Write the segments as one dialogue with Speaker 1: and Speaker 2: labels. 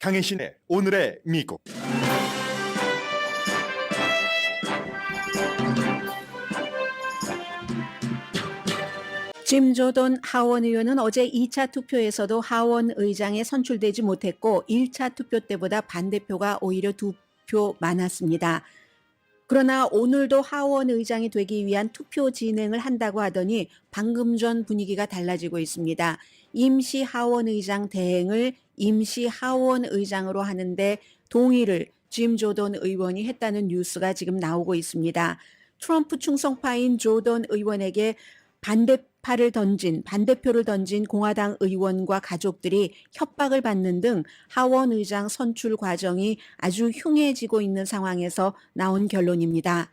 Speaker 1: 강혜신의 오늘의 미국.
Speaker 2: 짐 조던 하원 의원은 어제 2차 투표에서도 하원 의장에 선출되지 못했고 1차 투표 때보다 반대표가 오히려 2표 많았습니다. 그러나 오늘도 하원 의장이 되기 위한 투표 진행을 한다고 하더니 방금 전 분위기가 달라지고 있습니다. 임시 하원 의장 대행을 임시 하원 의장으로 하는데 동의를 짐 조던 의원이 했다는 뉴스가 지금 나오고 있습니다. 트럼프 충성파인 조던 의원에게 반대표를 던진 공화당 의원과 가족들이 협박을 받는 등 하원 의장 선출 과정이 아주 흉해지고 있는 상황에서 나온 결론입니다.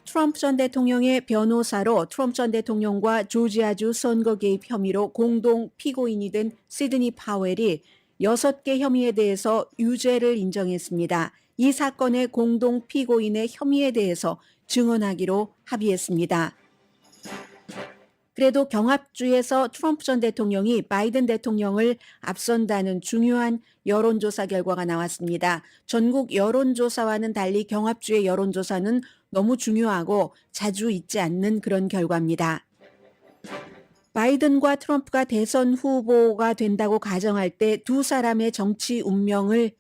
Speaker 2: 트럼프 전 대통령의 변호사로 트럼프 전 대통령과 조지아주 선거 개입 혐의로 공동 피고인이 된 시드니 파웰이 6개 혐의에 대해서 유죄를 인정했습니다. 이 사건의 공동 피고인의 혐의에 대해서 증언하기로 합의했습니다. 그래도 경합주에서 트럼프 전 대통령이 바이든 대통령을 앞선다는 중요한 여론조사 결과가 나왔습니다. 전국 여론조사와는 달리 경합주의 여론조사는 너무 중요하고 자주 있지 않는 그런 결과입니다. 바이든과 트럼프가 대선 후보가 된다고 가정할 때 두 사람의 정치 운명을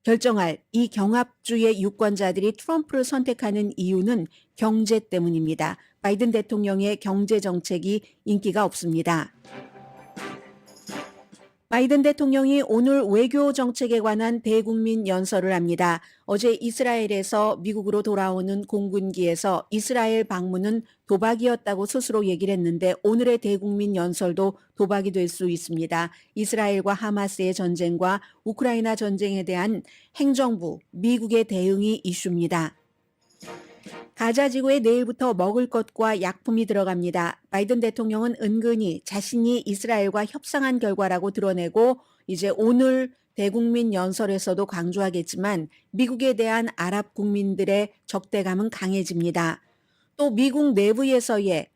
Speaker 2: 결정할 이 경합주의 유권자들이 트럼프를 선택하는 이유는 경제 때문입니다. 바이든 대통령의 경제 정책이 인기가 없습니다. 바이든 대통령이 오늘 외교 정책에 관한 대국민 연설을 합니다. 어제 이스라엘에서 미국으로 돌아오는 공군기에서 이스라엘 방문은 도박이었다고 스스로 얘기를 했는데 오늘의 대국민 연설도 도박이 될 수 있습니다. 이스라엘과 하마스의 전쟁과 우크라이나 전쟁에 대한 행정부, 미국의 대응이 이슈입니다. 가자 지구에 내일부터 먹을 것과 약품이 들어갑니다. 바이든 대통령은 은근히 자신이 이스라엘과 협상한 결과라고 드러내고 이제 오늘 대국민 연설에서도 강조하겠지만 미국에 대한 아랍 국민들의 적대감은 강해집니다. 또 미국 내부에서의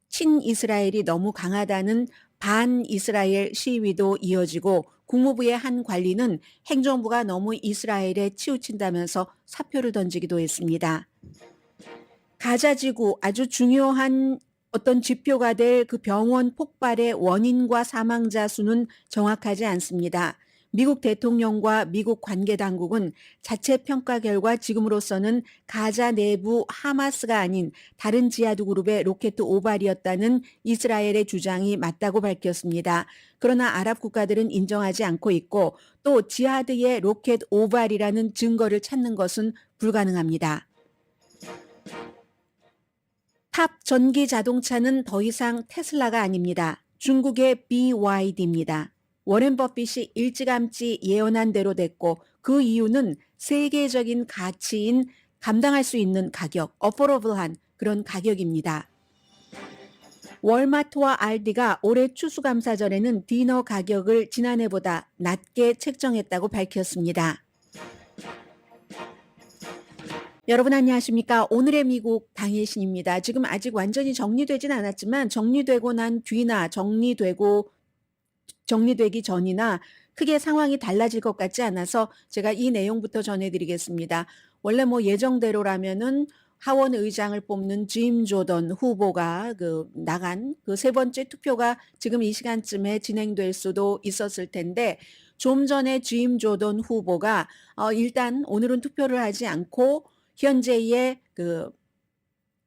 Speaker 2: 친이스라엘이 너무 강하다는 반이스라엘 시위도 이어지고 국무부의 한 관리는 행정부가 너무 이스라엘에 치우친다면서 사표를 던지기도 했습니다. 가자지구 아주 중요한 어떤 지표가 될 그 병원 폭발의 원인과 사망자 수는 정확하지 않습니다. 미국 대통령과 미국 관계당국은 자체 평가 결과 지금으로서는 가자 내부 하마스가 아닌 다른 지하드 그룹의 로켓 오발이었다는 이스라엘의 주장이 맞다고 밝혔습니다. 그러나 아랍 국가들은 인정하지 않고 있고 또 지하드의 로켓 오발이라는 증거를 찾는 것은 불가능합니다. 탑 전기 자동차는 더 이상 테슬라가 아닙니다. 중국의 BYD입니다. 워렌 버핏이 일찌감치 예언한 대로 됐고 그 이유는 세계적인 가치인 감당할 수 있는 가격, 어포러블한 그런 가격입니다. 월마트와 알디가 올해 추수감사절에는 디너 가격을 지난해보다 낮게 책정했다고 밝혔습니다. 여러분 안녕하십니까? 오늘의 미국 강혜신입니다. 지금 아직 완전히 정리되진 않았지만 정리되고 난 뒤나 정리되기 전이나 크게 상황이 달라질 것 같지 않아서 제가 이 내용부터 전해드리겠습니다. 원래 예정대로라면은 하원 의장을 뽑는 짐 조던 후보가 나간 세 번째 투표가 지금 이 시간쯤에 진행될 수도 있었을 텐데 좀 전에 짐 조던 후보가 일단 오늘은 투표를 하지 않고 현재의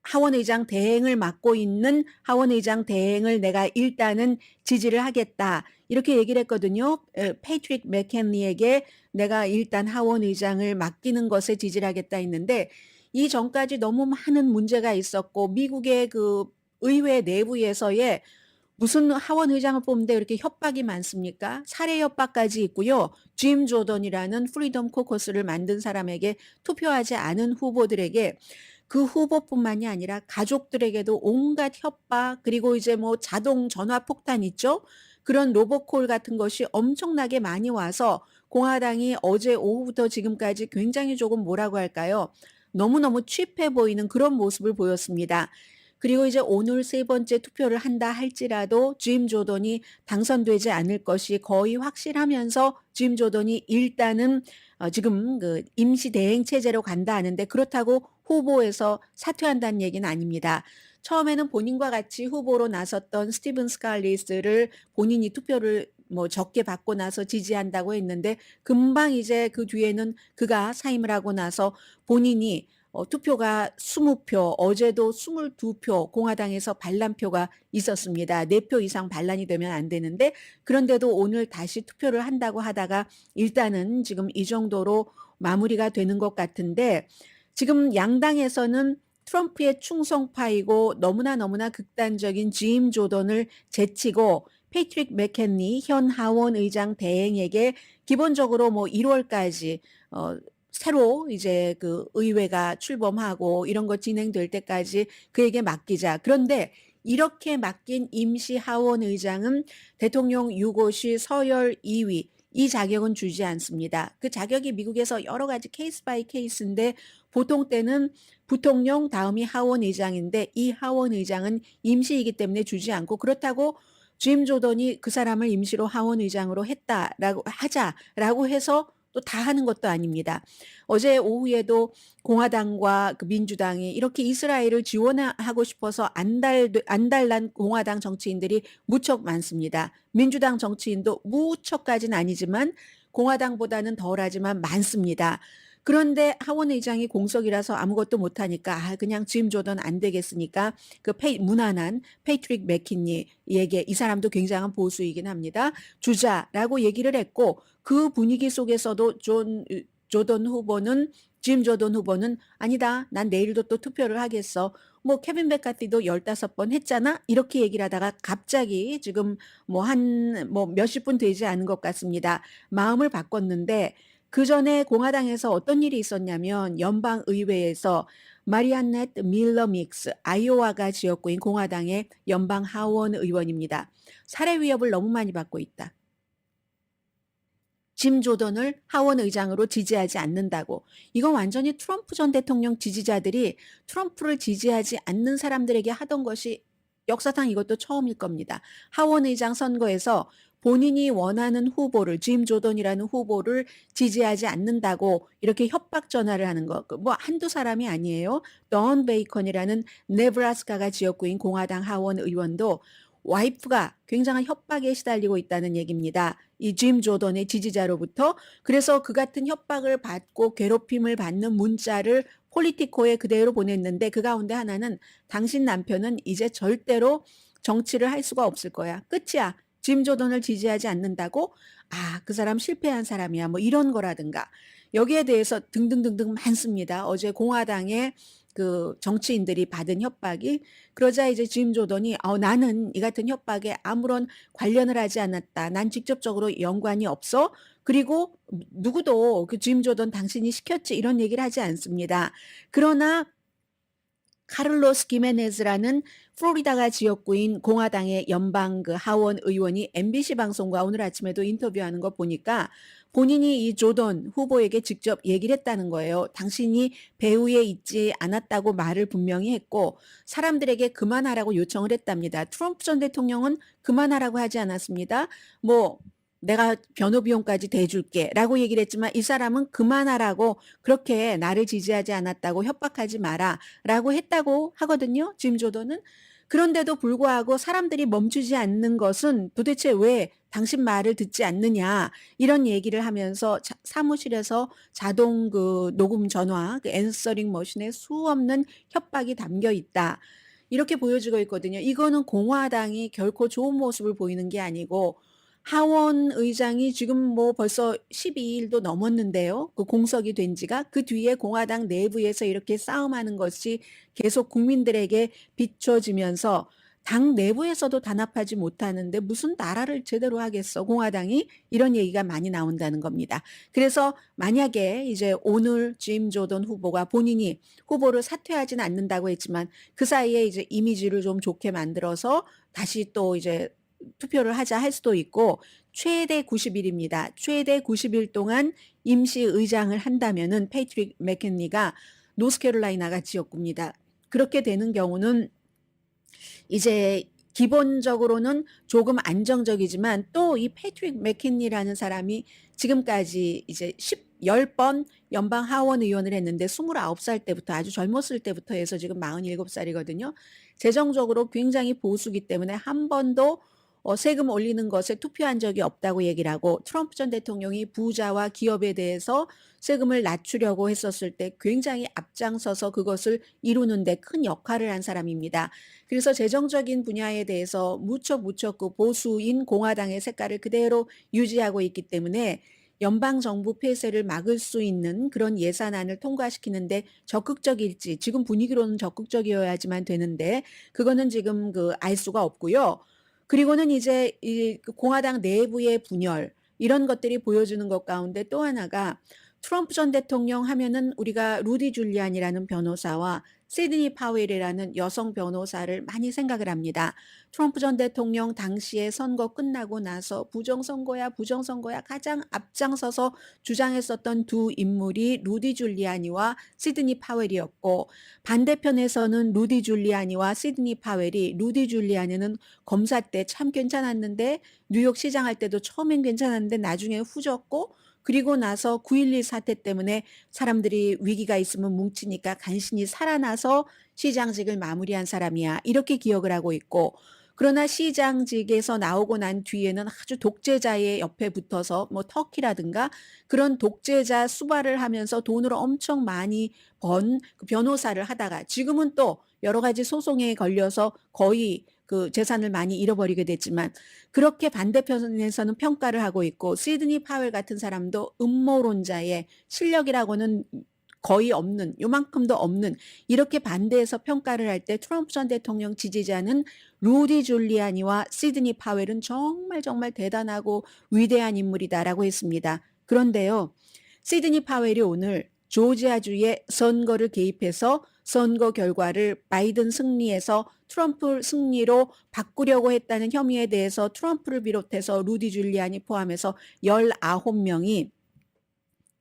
Speaker 2: 하원의장 대행을 맡고 있는 하원의장 대행을 내가 일단은 지지를 하겠다. 이렇게 얘기를 했거든요. 패트릭 맥켄리에게 내가 일단 하원의장을 맡기는 것에 지지를 하겠다 했는데 이 전까지 너무 많은 문제가 있었고 미국의 의회 내부에서의 무슨 하원 의장을 뽑는데 이렇게 협박이 많습니까? 살해 협박까지 있고요. 짐 조던이라는 프리덤 코커스를 만든 사람에게 투표하지 않은 후보들에게 그 후보뿐만이 아니라 가족들에게도 온갖 협박 그리고 이제 자동 전화 폭탄 있죠? 그런 로보콜 같은 것이 엄청나게 많이 와서 공화당이 어제 오후부터 지금까지 굉장히 조금 뭐라고 할까요? 너무너무 취해 보이는 그런 모습을 보였습니다. 그리고 이제 오늘 세 번째 투표를 한다 할지라도 짐 조던이 당선되지 않을 것이 거의 확실하면서 짐 조던이 일단은 지금 그 임시 대행 체제로 간다 하는데 그렇다고 후보에서 사퇴한다는 얘기는 아닙니다. 처음에는 본인과 같이 후보로 나섰던 스티븐 스칼리스를 본인이 투표를 뭐 적게 받고 나서 지지한다고 했는데 금방 이제 그 뒤에는 그가 사임을 하고 나서 본인이 투표가 20표, 어제도 22표 공화당에서 반란표가 있었습니다. 4표 이상 반란이 되면 안 되는데 그런데도 오늘 다시 투표를 한다고 하다가 일단은 지금 이 정도로 마무리가 되는 것 같은데 지금 양당에서는 트럼프의 충성파이고 너무나 극단적인 짐 조던을 제치고 패트릭 맥켄리 현 하원 의장 대행에게 기본적으로 뭐 1월까지 새로 이제 그 의회가 출범하고 이런 거 진행될 때까지 그에게 맡기자. 그런데 이렇게 맡긴 임시 하원 의장은 대통령 유고시 서열 2위 이 자격은 주지 않습니다. 그 자격이 미국에서 여러 가지 케이스 바이 케이스인데 보통 때는 부통령 다음이 하원 의장인데 이 하원 의장은 임시이기 때문에 주지 않고 그렇다고 짐 조던이 그 사람을 임시로 하원 의장으로 하자라고 해서 또 다 하는 것도 아닙니다. 어제 오후에도 공화당과 그 민주당이 이렇게 이스라엘을 지원하고 싶어서 안달난 공화당 정치인들이 무척 많습니다. 민주당 정치인도 무척까지는 아니지만 공화당보다는 덜하지만 많습니다. 그런데 하원 의장이 공석이라서 아무것도 못하니까 그냥 짐 조던 안 되겠으니까 그 무난한 패트릭 맥키니에게 이 사람도 굉장한 보수이긴 합니다. 주자라고 얘기를 했고 그 분위기 속에서도 조던 후보는 짐 조던 후보는 아니다. 난 내일도 또 투표를 하겠어. 뭐 케빈 메카티도 15번 했잖아. 이렇게 얘기를 하다가 갑자기 지금 뭐 몇십 분 되지 않은 것 같습니다. 마음을 바꿨는데 그 전에 공화당에서 어떤 일이 있었냐면 연방 의회에서 마리안넷 밀러 믹스 아이오와가 지역구인 공화당의 연방 하원 의원입니다. 살해 위협을 너무 많이 받고 있다. 짐 조던을 하원 의장으로 지지하지 않는다고. 이건 완전히 트럼프 전 대통령 지지자들이 트럼프를 지지하지 않는 사람들에게 하던 것이 역사상 이것도 처음일 겁니다. 하원 의장 선거에서 본인이 원하는 후보를 짐 조던이라는 후보를 지지하지 않는다고 이렇게 협박 전화를 하는 거. 뭐 한두 사람이 아니에요. 던 베이컨이라는 네브라스카가 지역구인 공화당 하원 의원도 와이프가 굉장한 협박에 시달리고 있다는 얘기입니다. 이 짐 조던의 지지자로부터. 그래서 그 같은 협박을 받고 괴롭힘을 받는 문자를 폴리티코에 그대로 보냈는데 그 가운데 하나는 당신 남편은 이제 절대로 정치를 할 수가 없을 거야. 끝이야. 짐 조던을 지지하지 않는다고? 그 사람 실패한 사람이야. 뭐 이런 거라든가. 여기에 대해서 등등등등 많습니다. 어제 공화당의 그 정치인들이 받은 협박이 그러자 이제 짐 조던이 나는 이 같은 협박에 아무런 관련을 하지 않았다. 난 직접적으로 연관이 없어. 그리고 누구도 그 짐 조던 당신이 시켰지 이런 얘기를 하지 않습니다. 그러나 카를로스 기메네즈라는 플로리다가 지역구인 공화당의 연방 그 하원 의원이 MBC 방송과 오늘 아침에도 인터뷰하는 거 보니까 본인이 이 조던 후보에게 직접 얘기를 했다는 거예요. 당신이 배후에 있지 않았다고 말을 분명히 했고 사람들에게 그만하라고 요청을 했답니다. 트럼프 전 대통령은 그만하라고 하지 않았습니다. 뭐 내가 변호 비용까지 대줄게 라고 얘기를 했지만 이 사람은 그만하라고 그렇게 나를 지지하지 않았다고 협박하지 마라 라고 했다고 하거든요. 짐 조던은. 그런데도 불구하고 사람들이 멈추지 않는 것은 도대체 왜 당신 말을 듣지 않느냐 이런 얘기를 하면서 사무실에서 자동 그 녹음 전화 그 앤서링 머신에 수없는 협박이 담겨 있다. 이렇게 보여지고 있거든요. 이거는 공화당이 결코 좋은 모습을 보이는 게 아니고 하원 의장이 지금 뭐 벌써 12일도 넘었는데요. 그 공석이 된 지가 그 뒤에 공화당 내부에서 이렇게 싸움하는 것이 계속 국민들에게 비춰지면서 당 내부에서도 단합하지 못하는데 무슨 나라를 제대로 하겠어 공화당이 이런 얘기가 많이 나온다는 겁니다. 그래서 만약에 이제 오늘 짐 조던 후보가 본인이 후보를 사퇴하지는 않는다고 했지만 그 사이에 이제 이미지를 좀 좋게 만들어서 다시 또 이제 투표를 하자 할 수도 있고 최대 90일입니다. 최대 90일 동안 임시 의장을 한다면은 패트릭 맥켄리가 노스캐롤라이나가 지역구입니다. 그렇게 되는 경우는 이제 기본적으로는 조금 안정적이지만 또 이 패트릭 맥킨리라는 사람이 지금까지 이제 10번 연방 하원 의원을 했는데 29살 때부터 아주 젊었을 때부터 해서 지금 47살이거든요. 재정적으로 굉장히 보수기 때문에 한 번도 세금 올리는 것에 투표한 적이 없다고 얘기를 하고 트럼프 전 대통령이 부자와 기업에 대해서 세금을 낮추려고 했었을 때 굉장히 앞장서서 그것을 이루는 데 큰 역할을 한 사람입니다. 그래서 재정적인 분야에 대해서 무척 그 보수인 공화당의 색깔을 그대로 유지하고 있기 때문에 연방 정부 폐쇄를 막을 수 있는 그런 예산안을 통과시키는데 적극적일지 지금 분위기로는 적극적이어야지만 되는데 그거는 지금 알 수가 없고요. 그리고는 이제 이 공화당 내부의 분열 이런 것들이 보여주는 것 가운데 또 하나가 트럼프 전 대통령 하면은 우리가 루디 줄리안이라는 변호사와 시드니 파웰이라는 여성 변호사를 많이 생각을 합니다. 트럼프 전 대통령 당시에 선거 끝나고 나서 부정선거야 가장 앞장서서 주장했었던 두 인물이 루디 줄리아니와 시드니 파웰이었고 반대편에서는 루디 줄리아니와 시드니 파웰이 루디 줄리아니는 검사 때 참 괜찮았는데 뉴욕 시장 할 때도 처음엔 괜찮았는데 나중에 후졌고 그리고 나서 9.12 사태 때문에 사람들이 위기가 있으면 뭉치니까 간신히 살아나서 시장직을 마무리한 사람이야. 이렇게 기억을 하고 있고 그러나 시장직에서 나오고 난 뒤에는 아주 독재자의 옆에 붙어서 뭐 터키라든가 그런 독재자 수발을 하면서 돈을 엄청 많이 번 그 변호사를 하다가 지금은 또 여러 가지 소송에 걸려서 거의 그 재산을 많이 잃어버리게 됐지만 그렇게 반대편에서는 평가를 하고 있고 시드니 파웰 같은 사람도 음모론자의 실력이라고는 거의 없는 요만큼도 없는 이렇게 반대해서 평가를 할 때 트럼프 전 대통령 지지자는 루디 줄리아니와 시드니 파웰은 정말 대단하고 위대한 인물이다라고 했습니다. 그런데요. 시드니 파웰이 오늘 조지아주의 선거를 개입해서 선거 결과를 바이든 승리에서 트럼프 승리로 바꾸려고 했다는 혐의에 대해서 트럼프를 비롯해서 루디 줄리안이 포함해서 19명이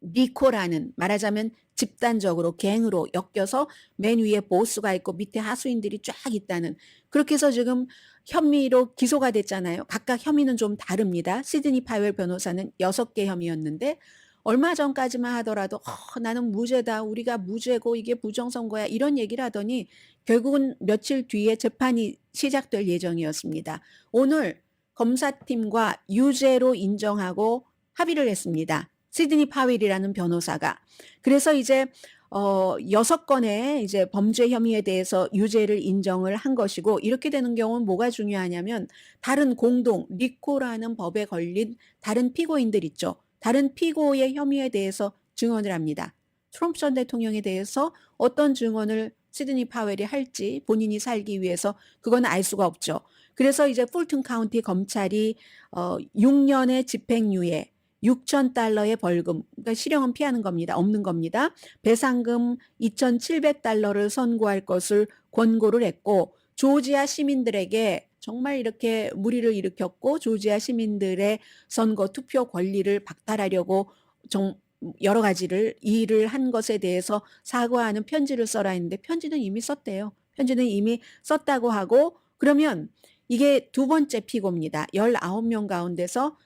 Speaker 2: 니코라는 말하자면 집단적으로 갱으로 엮여서 맨 위에 보스가 있고 밑에 하수인들이 쫙 있다는 그렇게 해서 지금 혐의로 기소가 됐잖아요. 각각 혐의는 좀 다릅니다. 시드니 파웰 변호사는 6개 혐의였는데 얼마 전까지만 하더라도 나는 무죄다. 우리가 무죄고 이게 부정선거야. 이런 얘기를 하더니 결국은 며칠 뒤에 재판이 시작될 예정이었습니다. 오늘 검사팀과 유죄로 인정하고 합의를 했습니다. 시드니 파웰이라는 변호사가. 그래서 이제 6건의 이제 범죄 혐의에 대해서 유죄를 인정을 한 것이고 이렇게 되는 경우는 뭐가 중요하냐면 다른 공동 리코라는 법에 걸린 다른 피고인들 있죠. 다른 피고의 혐의에 대해서 증언을 합니다. 트럼프 전 대통령에 대해서 어떤 증언을 시드니 파웰이 할지 본인이 살기 위해서 그건 알 수가 없죠. 그래서 이제 풀튼 카운티 검찰이 6년의 집행유예 6,000달러의 벌금, 그러니까 실형은 피하는 겁니다. 없는 겁니다. 배상금 2,700달러를 선고할 것을 권고를 했고 조지아 시민들에게 정말 이렇게 물의를 일으켰고 조지아 시민들의 선거 투표 권리를 박탈하려고 여러 가지를 일을 한 것에 대해서 사과하는 편지를 써라 했는데 편지는 이미 썼대요. 편지는 이미 썼다고 하고 그러면 이게 두 번째 피고입니다. 19명 가운데서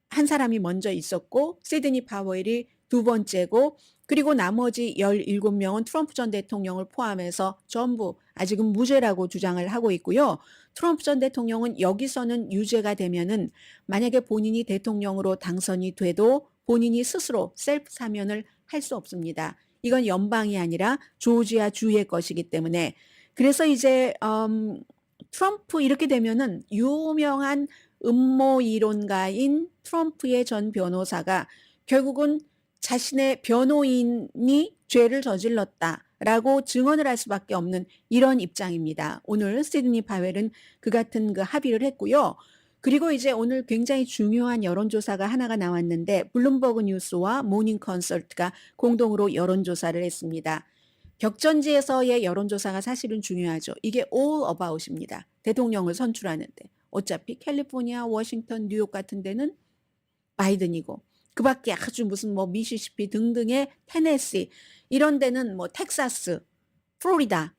Speaker 2: 한 사람이 먼저 있었고 시드니 파웰이 두 번째고 그리고 나머지 17명은 트럼프 전 대통령을 포함해서 전부 아직은 무죄라고 주장을 하고 있고요. 트럼프 전 대통령은 여기서는 유죄가 되면은 만약에 본인이 대통령으로 당선이 돼도 본인이 스스로 셀프 사면을 할 수 없습니다. 이건 연방이 아니라 조지아 주의 것이기 때문에 그래서 이제 트럼프 이렇게 되면은 유명한 음모 이론가인 트럼프의 전 변호사가 결국은 자신의 변호인이 죄를 저질렀다라고 증언을 할 수밖에 없는 이런 입장입니다. 오늘 시드니 파웰은 그 같은 그 합의를 했고요. 그리고 이제 오늘 굉장히 중요한 여론조사가 하나가 나왔는데 블룸버그 뉴스와 모닝 컨설트가 공동으로 여론조사를 했습니다. 격전지에서의 여론조사가 사실은 중요하죠. 이게 all about입니다. 대통령을 선출하는데. 어차피 캘리포니아, 워싱턴, 뉴욕 같은 데는 바이든이고 그 밖에 아주 무슨 뭐 미시시피 등등의 테네시 이런 데는 뭐 텍사스, 플로리다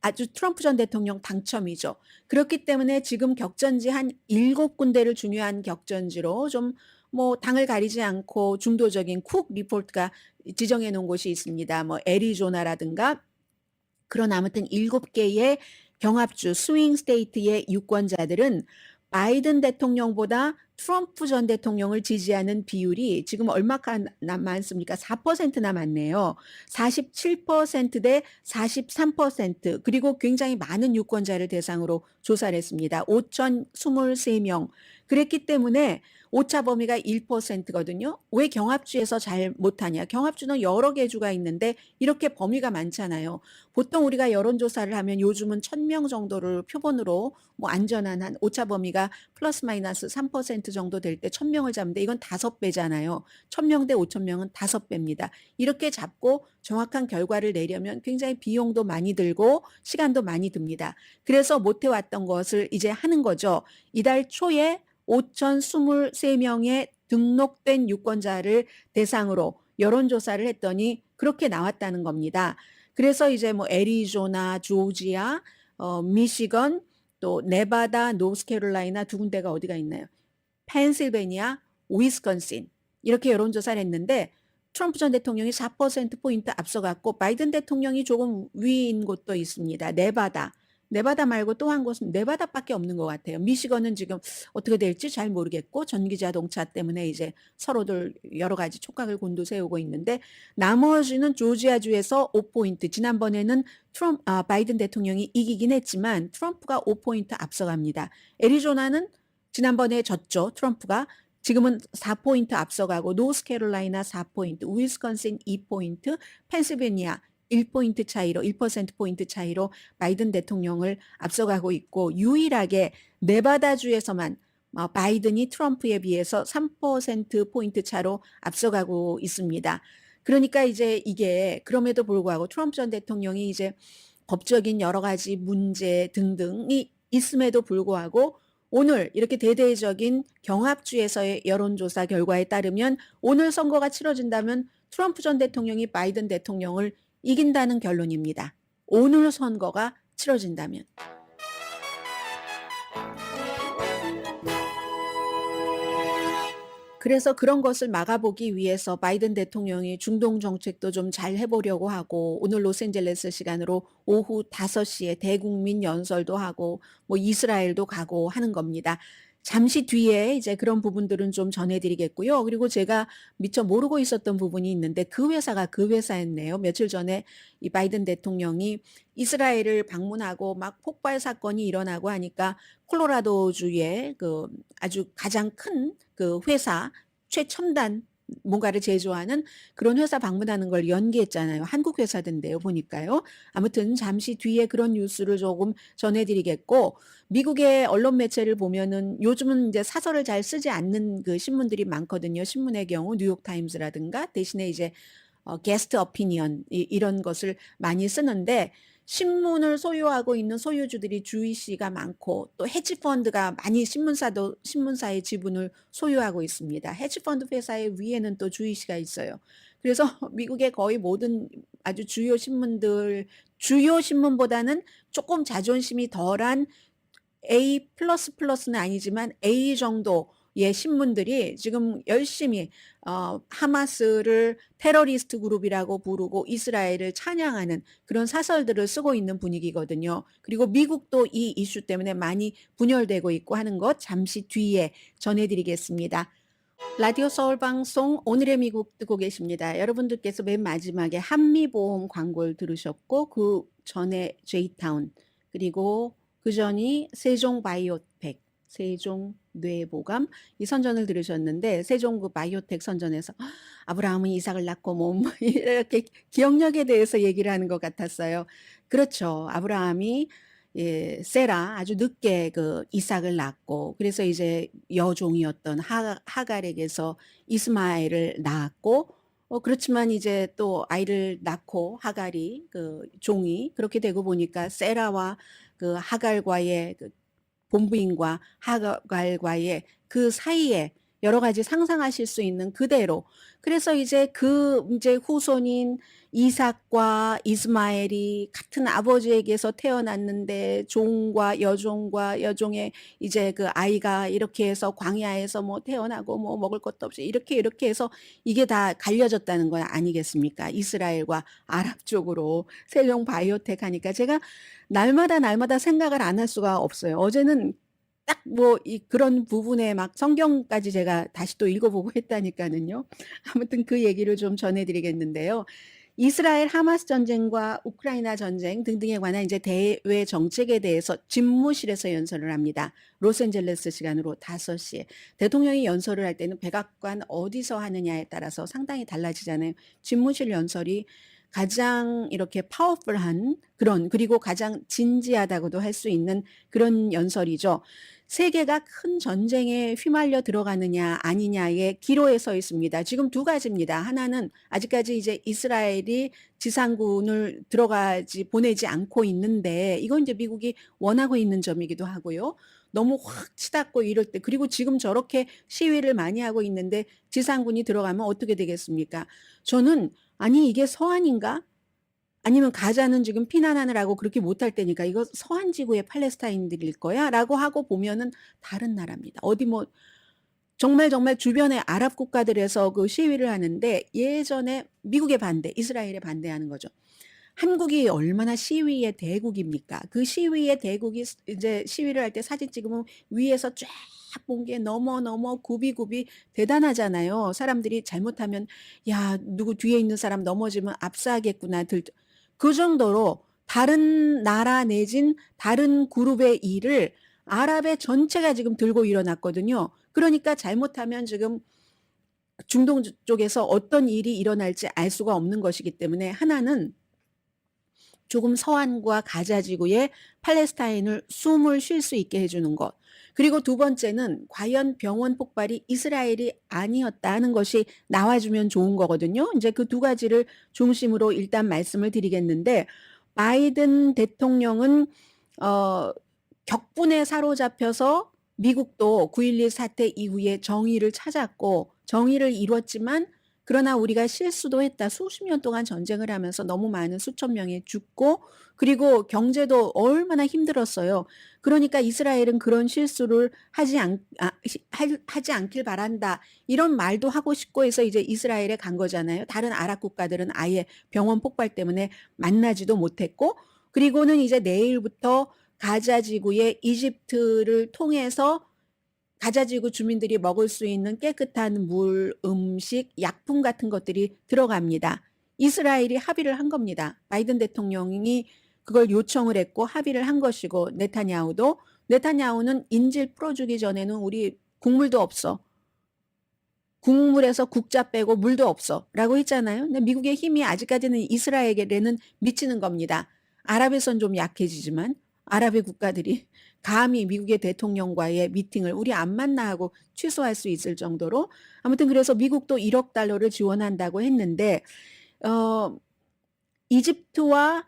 Speaker 2: 아주 트럼프 전 대통령 당첨이죠. 그렇기 때문에 지금 격전지 한 7군데를 중요한 격전지로 좀 뭐 당을 가리지 않고 중도적인 쿡 리포트가 지정해 놓은 곳이 있습니다. 뭐 애리조나라든가 그런 아무튼 7개의 경합주 스윙 스테이트의 유권자들은 바이든 대통령보다 트럼프 전 대통령을 지지하는 비율이 지금 얼마나 많습니까? 4%나 많네요. 47%대 43%. 그리고 굉장히 많은 유권자를 대상으로 조사를 했습니다. 5,023명. 그랬기 때문에 오차 범위가 1%거든요. 왜 경합주에서 잘 못하냐? 경합주는 여러 개 주가 있는데 이렇게 범위가 많잖아요. 보통 우리가 여론조사를 하면 요즘은 1,000명 정도를 표본으로 뭐 안전한 한 오차 범위가 플러스 마이너스 3% 정도 될 때 1,000명을 잡는데 이건 5배잖아요. 1,000명 대 5,000명은 5배입니다. 이렇게 잡고 정확한 결과를 내려면 굉장히 비용도 많이 들고 시간도 많이 듭니다. 그래서 못해왔던 것을 이제 하는 거죠. 이달 초에 5,023명의 등록된 유권자를 대상으로 여론조사를 했더니 그렇게 나왔다는 겁니다. 그래서 이제 뭐 애리조나, 조지아, 미시건, 또 네바다, 노스캐롤라이나 2군데가 어디가 있나요? 펜실베니아, 위스콘신 이렇게 여론조사를 했는데 트럼프 전 대통령이 4%포인트 앞서갔고 바이든 대통령이 조금 위인 곳도 있습니다. 네바다 말고 또 한 곳은 네바다밖에 없는 것 같아요. 미시건은 지금 어떻게 될지 잘 모르겠고 전기 자동차 때문에 이제 서로들 여러 가지 촉각을 곤두세우고 있는데 나머지는 조지아주에서 5포인트. 지난번에는 바이든 대통령이 이기긴 했지만 트럼프가 5포인트 앞서갑니다. 애리조나는 지난번에 졌죠. 트럼프가. 지금은 4포인트 앞서가고 노스캐롤라이나 4포인트, 위스콘신 2포인트, 펜실베니아 1포인트 차이로 1%포인트 차이로 바이든 대통령을 앞서가고 있고 유일하게 네바다주에서만 바이든이 트럼프에 비해서 3%포인트 차로 앞서가고 있습니다. 그러니까 이제 이게 그럼에도 불구하고 트럼프 전 대통령이 이제 법적인 여러 가지 문제 등등이 있음에도 불구하고 오늘 이렇게 대대적인 경합주에서의 여론조사 결과에 따르면 오늘 선거가 치러진다면 트럼프 전 대통령이 바이든 대통령을 이긴다는 결론입니다. 오늘 선거가 치러진다면. 그래서 그런 것을 막아보기 위해서 바이든 대통령이 중동 정책도 좀 잘 해보려고 하고 오늘 로스앤젤레스 시간으로 오후 5시에 대국민 연설도 하고 뭐 이스라엘도 가고 하는 겁니다. 잠시 뒤에 이제 그런 부분들은 좀 전해드리겠고요. 그리고 제가 미처 모르고 있었던 부분이 있는데 그 회사가 그 회사였네요. 며칠 전에 이 바이든 대통령이 이스라엘을 방문하고 막 폭발 사건이 일어나고 하니까 콜로라도주의 그 아주 가장 큰 그 회사 최첨단 뭔가를 제조하는 그런 회사 방문하는 걸 연기했잖아요. 한국 회사던데요, 보니까요. 아무튼 잠시 뒤에 그런 뉴스를 조금 전해드리겠고, 미국의 언론 매체를 보면은 요즘은 이제 사설을 잘 쓰지 않는 그 신문들이 많거든요. 신문의 경우 뉴욕타임즈라든가 대신에 이제 게스트 어피니언 이런 것을 많이 쓰는데 신문을 소유하고 있는 소유주들이 주이시가 많고 또 헤지펀드가 많이 신문사의 지분을 소유하고 있습니다. 헤지펀드 회사의 위에는 또 주이시가 있어요. 그래서 미국의 거의 모든 아주 주요 신문보다는 조금 자존심이 덜한 A++는 아니지만 A 정도의 신문들이 지금 열심히 하마스를 테러리스트 그룹이라고 부르고 이스라엘을 찬양하는 그런 사설들을 쓰고 있는 분위기거든요. 그리고 미국도 이 이슈 때문에 많이 분열되고 있고 하는 것 잠시 뒤에 전해드리겠습니다. 라디오 서울 방송 오늘의 미국 듣고 계십니다. 여러분들께서 맨 마지막에 한미보험 광고를 들으셨고 그 전에 제이타운 그리고 그 전이 세종바이오텍, 세종뇌보감 이 선전을 들으셨는데 세종 그 바이오텍 선전에서 아브라함은 이삭을 낳고 뭐 이렇게 기억력에 대해서 얘기를 하는 것 같았어요. 그렇죠. 아브라함이 세라 아주 늦게 그 이삭을 낳고 그래서 이제 여종이었던 하갈에게서 이스마엘을 낳았고 그렇지만 이제 또 아이를 낳고 하갈이 그 종이 그렇게 되고 보니까 세라와 그 하갈과의 그 본부인과 하갈과의 그 사이에 여러 가지 상상하실 수 있는 그대로. 그래서 이제 이제 후손인 이삭과 이스마엘이 같은 아버지에게서 태어났는데 종과 여종과 여종의 이제 그 아이가 이렇게 해서 광야에서 뭐 태어나고 뭐 먹을 것도 없이 이렇게 해서 이게 다 갈려졌다는 거 아니겠습니까? 이스라엘과 아랍 쪽으로 세종 바이오텍 하니까 제가 날마다 생각을 안 할 수가 없어요. 어제는 딱 뭐 그런 부분에 막 성경까지 제가 다시 또 읽어보고 했다니까는요. 아무튼 그 얘기를 좀 전해드리겠는데요. 이스라엘 하마스 전쟁과 우크라이나 전쟁 등등에 관한 이제 대외 정책에 대해서 집무실에서 연설을 합니다. 로스앤젤레스 시간으로 5시에. 대통령이 연설을 할 때는 백악관 어디서 하느냐에 따라서 상당히 달라지잖아요. 집무실 연설이 가장 이렇게 파워풀한 그런, 그리고 가장 진지하다고도 할 수 있는 그런 연설이죠. 세계가 큰 전쟁에 휘말려 들어가느냐 아니냐의 기로에 서 있습니다. 지금 두 가지입니다. 하나는 아직까지 이제 이스라엘이 지상군을 보내지 않고 있는데, 이건 이제 미국이 원하고 있는 점이기도 하고요. 너무 확 치닫고 이럴 때, 그리고 지금 저렇게 시위를 많이 하고 있는데 지상군이 들어가면 어떻게 되겠습니까? 저는 아니 이게 서한인가? 아니면 가자는 지금 피난하느라고 그렇게 못할 때니까 이거 서한 지구의 팔레스타인들일 거야? 라고 하고 보면은 다른 나라입니다. 어디 뭐 정말 주변의 아랍 국가들에서 그 시위를 하는데 예전에 미국의 반대, 이스라엘에 반대하는 거죠. 한국이 얼마나 시위의 대국입니까? 그 시위의 대국이 이제 시위를 할 때 사진 찍으면 위에서 쫙 본 게 너무 굽이 대단하잖아요. 사람들이 잘못하면 야, 누구 뒤에 있는 사람 넘어지면 압사하겠구나. 그 정도로 다른 나라 내진 다른 그룹의 일을 아랍의 전체가 지금 들고 일어났거든요. 그러니까 잘못하면 지금 중동 쪽에서 어떤 일이 일어날지 알 수가 없는 것이기 때문에, 하나는 조금 서한과 가자 지구에 팔레스타인을 숨을 쉴 수 있게 해주는 것. 그리고 두 번째는 과연 병원 폭발이 이스라엘이 아니었다는 것이 나와주면 좋은 거거든요. 이제 그 두 가지를 중심으로 일단 말씀을 드리겠는데, 바이든 대통령은 격분에 사로잡혀서 미국도 9.11 사태 이후에 정의를 찾았고 정의를 이뤘지만, 그러나 우리가 실수도 했다. 수십 년 동안 전쟁을 하면서 너무 많은 수천 명이 죽고, 그리고 경제도 얼마나 힘들었어요. 그러니까 이스라엘은 그런 실수를 하지 않길 바란다. 이런 말도 하고 싶고 해서 이제 이스라엘에 간 거잖아요. 다른 아랍 국가들은 아예 병원 폭발 때문에 만나지도 못했고, 그리고는 이제 내일부터 가자 지구의 이집트를 통해서 가자지구 주민들이 먹을 수 있는 깨끗한 물, 음식, 약품 같은 것들이 들어갑니다. 이스라엘이 합의를 한 겁니다. 바이든 대통령이 그걸 요청을 했고 합의를 한 것이고, 네타냐후는 인질 풀어주기 전에는 우리 국물도 없어. 국물에서 국자 빼고 물도 없어. 라고 했잖아요. 근데 미국의 힘이 아직까지는 이스라엘에는 미치는 겁니다. 아랍에선 좀 약해지지만 아랍의 국가들이 감히 미국의 대통령과의 미팅을 우리 안 만나 하고 취소할 수 있을 정도로, 아무튼 그래서 미국도 1억 달러를 지원한다고 했는데, 이집트와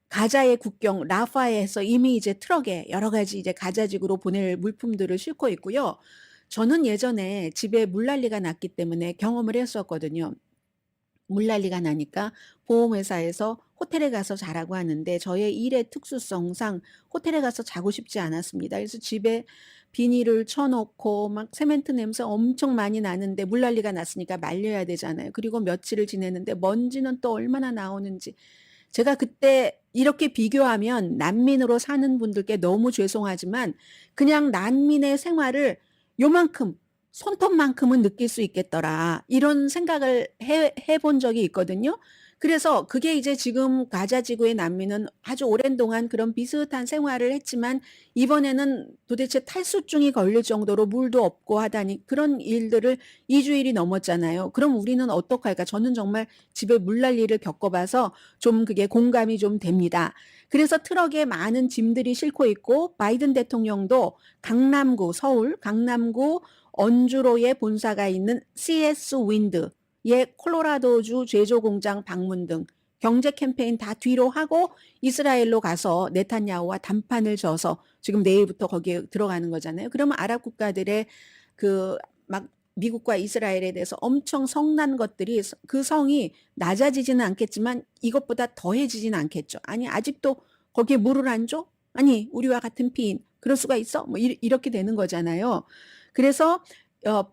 Speaker 2: 가자의 국경 라파에서 이미 이제 트럭에 여러 가지 이제 가자지구로 보낼 물품들을 싣고 있고요. 저는 예전에 집에 물난리가 났기 때문에 경험을 했었거든요. 물난리가 나니까 보험회사에서 호텔에 가서 자라고 하는데, 저의 일의 특수성상 호텔에 가서 자고 싶지 않았습니다. 그래서 집에 비닐을 쳐놓고 막 세멘트 냄새 엄청 많이 나는데 물난리가 났으니까 말려야 되잖아요. 그리고 며칠을 지냈는데 먼지는 또 얼마나 나오는지. 제가 그때 이렇게 비교하면 난민으로 사는 분들께 너무 죄송하지만 그냥 난민의 생활을 요만큼, 손톱만큼은 느낄 수 있겠더라. 이런 생각을 해본 적이 있거든요. 그래서 그게 이제 지금 가자 지구의 난민은 아주 오랜 동안 그런 비슷한 생활을 했지만, 이번에는 도대체 탈수증이 걸릴 정도로 물도 없고 하다니 그런 일들을 2주일이 넘었잖아요. 그럼 우리는 어떡할까? 저는 정말 집에 물난리를 겪어봐서 좀 그게 공감이 좀 됩니다. 그래서 트럭에 많은 짐들이 싣고 있고, 바이든 대통령도 서울 강남구 언주로에 본사가 있는 CS 윈드의 콜로라도주 제조 공장 방문 등 경제 캠페인 다 뒤로 하고 이스라엘로 가서 네탄야후와 담판을 져서 지금 내일부터 거기에 들어가는 거잖아요. 그러면 아랍 국가들의 그 막 미국과 이스라엘에 대해서 엄청 성난 것들이 그 성이 낮아지지는 않겠지만 이것보다 더해지지는 않겠죠. 아니 아직도 거기에 물을 안 줘? 아니 우리와 같은 피인 그럴 수가 있어? 뭐 이렇게 되는 거잖아요. 그래서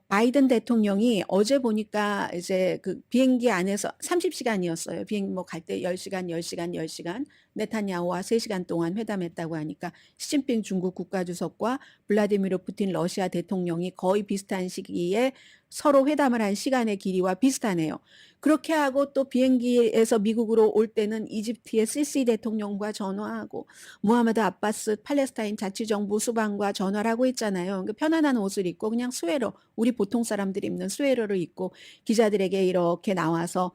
Speaker 2: 바이든 대통령이 어제 보니까 이제 그 비행기 안에서 30시간이었어요. 비행기 뭐 갈 때 10시간, 10시간, 10시간 네타냐후와 3시간 동안 회담했다고 하니까 시진핑 중국 국가주석과 블라디미르 푸틴 러시아 대통령이 거의 비슷한 시기에 서로 회담을 한 시간의 길이와 비슷하네요. 그렇게 하고 또 비행기에서 미국으로 올 때는 이집트의 시시 대통령과 전화하고 무하마드 아바스 팔레스타인 자치정부 수반과 전화를 하고 있잖아요. 그러니까 편안한 옷을 입고 그냥 스웨터, 우리 보통 사람들이 입는 스웨터를 입고 기자들에게 이렇게 나와서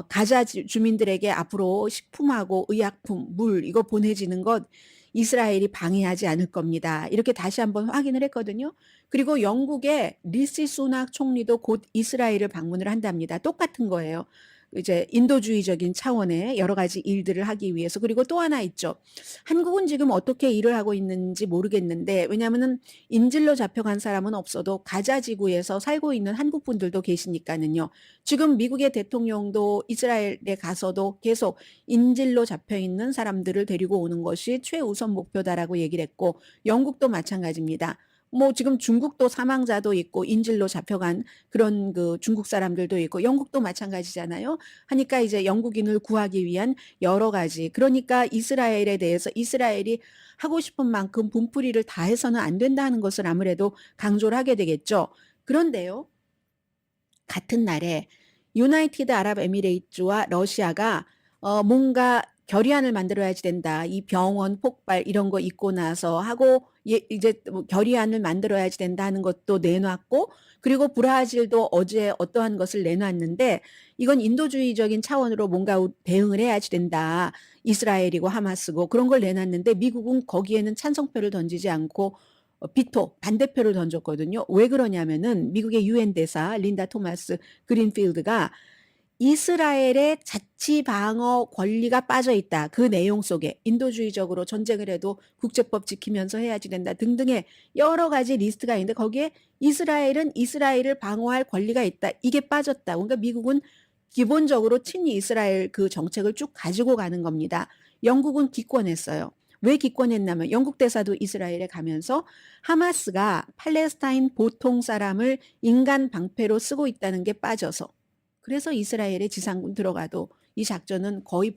Speaker 2: 가자 주민들에게 앞으로 식품하고 의약품, 물 이거 보내지는 것 이스라엘이 방해하지 않을 겁니다. 이렇게 다시 한번 확인을 했거든요. 그리고 영국의 리시 수낙 총리도 곧 이스라엘을 방문을 한답니다. 똑같은 거예요. 이제 인도주의적인 차원의 여러 가지 일들을 하기 위해서. 그리고 또 하나 있죠. 한국은 지금 어떻게 일을 하고 있는지 모르겠는데 왜냐하면 인질로 잡혀간 사람은 없어도 가자 지구에서 살고 있는 한국 분들도 계시니까는요. 지금 미국의 대통령도 이스라엘에 가서도 계속 인질로 잡혀 있는 사람들을 데리고 오는 것이 최우선 목표다라고 얘기를 했고 영국도 마찬가지입니다. 뭐 지금 중국도 사망자도 있고 인질로 잡혀간 그런 그 중국 사람들도 있고 영국도 마찬가지잖아요. 하니까 이제 영국인을 구하기 위한 여러 가지 그러니까 이스라엘에 대해서 이스라엘이 하고 싶은 만큼 분풀이를 다 해서는 안 된다는 것을 아무래도 강조를 하게 되겠죠. 그런데요. 같은 날에 유나이티드 아랍에미레이트와 러시아가 뭔가 결의안을 만들어야지 된다. 이 병원 폭발 이런 거 있고 나서 하고 이제 뭐 결의안을 만들어야지 된다 하는 것도 내놨고 그리고 브라질도 어제 어떠한 것을 내놨는데 이건 인도주의적인 차원으로 뭔가 대응을 해야지 된다. 이스라엘이고 하마스고 그런 걸 내놨는데 미국은 거기에는 찬성표를 던지지 않고 비토 반대표를 던졌거든요. 왜 그러냐면은 미국의 유엔 대사 린다 토마스 그린필드가 이스라엘의 자치 방어 권리가 빠져 있다. 그 내용 속에 인도주의적으로 전쟁을 해도 국제법 지키면서 해야지 된다 등등의 여러 가지 리스트가 있는데 거기에 이스라엘은 이스라엘을 방어할 권리가 있다. 이게 빠졌다. 그러니까 미국은 기본적으로 친이 이스라엘 그 정책을 쭉 가지고 가는 겁니다. 영국은 기권했어요. 왜 기권했냐면 영국 대사도 이스라엘에 가면서 하마스가 팔레스타인 보통 사람을 인간 방패로 쓰고 있다는 게 빠져서 그래서 이스라엘의 지상군 들어가도 이 작전은 거의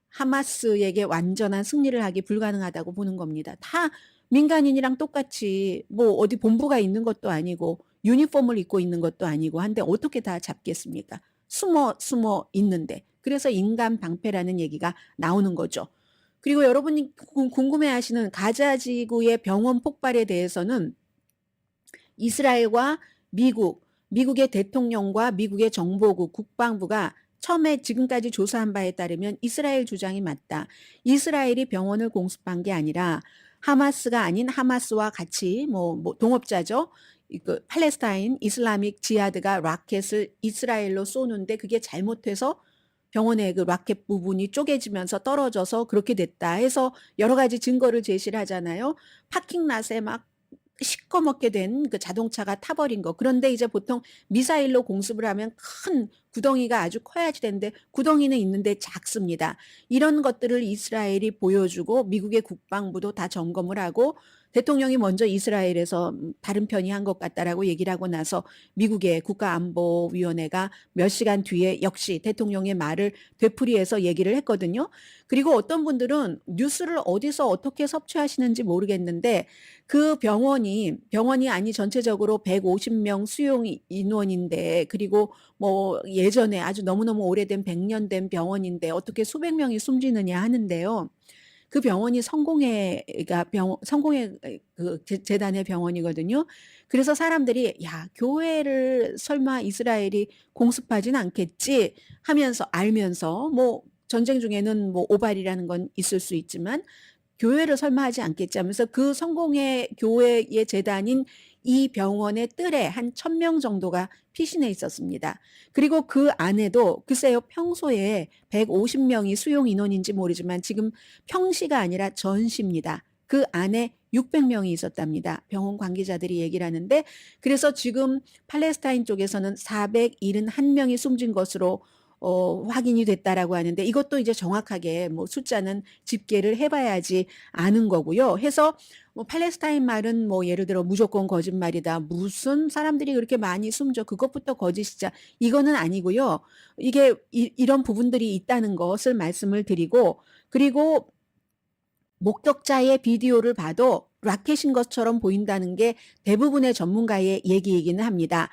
Speaker 2: 하마스에게 완전한 승리를 하기 불가능하다고 보는 겁니다. 다 민간인이랑 똑같이 뭐 어디 본부가 있는 것도 아니고 유니폼을 입고 있는 것도 아니고 한데 어떻게 다 잡겠습니까? 숨어 있는데. 그래서 인간 방패라는 얘기가 나오는 거죠. 그리고 여러분이 궁금해하시는 가자 지구의 병원 폭발에 대해서는 이스라엘과 미국의 대통령과 미국의 정보국, 국방부가 처음에 지금까지 조사한 바에 따르면 이스라엘 주장이 맞다. 이스라엘이 병원을 공습한 게 아니라 하마스가 아닌 하마스와 같이 뭐 동업자죠. 그 팔레스타인 이슬라믹 지하드가 라켓을 이스라엘로 쏘는데 그게 잘못해서 병원의 그 라켓 부분이 쪼개지면서 떨어져서 그렇게 됐다 해서 여러 가지 증거를 제시를 하잖아요. 파킹랏에 막 시꺼멓게 된 그 자동차가 타버린 거. 그런데 이제 보통 미사일로 공습을 하면 큰 구덩이가 아주 커야지 되는데 구덩이는 있는데 작습니다. 이런 것들을 이스라엘이 보여주고 미국의 국방부도 다 점검을 하고 대통령이 먼저 이스라엘에서 다른 편이 한 것 같다라고 얘기를 하고 나서 미국의 국가안보위원회가 몇 시간 뒤에 역시 대통령의 말을 되풀이해서 얘기를 했거든요. 그리고 어떤 분들은 뉴스를 어디서 어떻게 섭취하시는지 모르겠는데 그 병원이 아니 전체적으로 150명 수용 인원인데 그리고 뭐 예전에 아주 너무너무 오래된 100년 된 병원인데 어떻게 수백 명이 숨지느냐 하는데요. 그 병원이 성공회 그 재단의 병원이거든요. 그래서 사람들이 야 교회를 설마 이스라엘이 공습하진 않겠지 하면서 알면서 뭐 전쟁 중에는 뭐 오발이라는 건 있을 수 있지만 교회를 설마 하지 않겠지 하면서 그 성공회 교회의 재단인 이 병원의 뜰에 한 1,000명 정도가 피신해 있었습니다. 그리고 그 안에도 글쎄요 평소에 150명이 수용 인원인지 모르지만 지금 평시가 아니라 전시입니다. 그 안에 600명이 있었답니다. 병원 관계자들이 얘기를 하는데 그래서 지금 팔레스타인 쪽에서는 471명이 숨진 것으로 확인이 됐다라고 하는데 이것도 이제 정확하게 뭐 숫자는 집계를 해봐야지 아는 거고요. 해서 뭐 팔레스타인 말은 뭐 예를 들어 무조건 거짓말이다. 무슨 사람들이 그렇게 많이 숨져. 그것부터 거짓이자. 이거는 아니고요. 이게 이런 부분들이 있다는 것을 말씀을 드리고 그리고 목격자의 비디오를 봐도 라켓인 것처럼 보인다는 게 대부분의 전문가의 얘기이기는 합니다.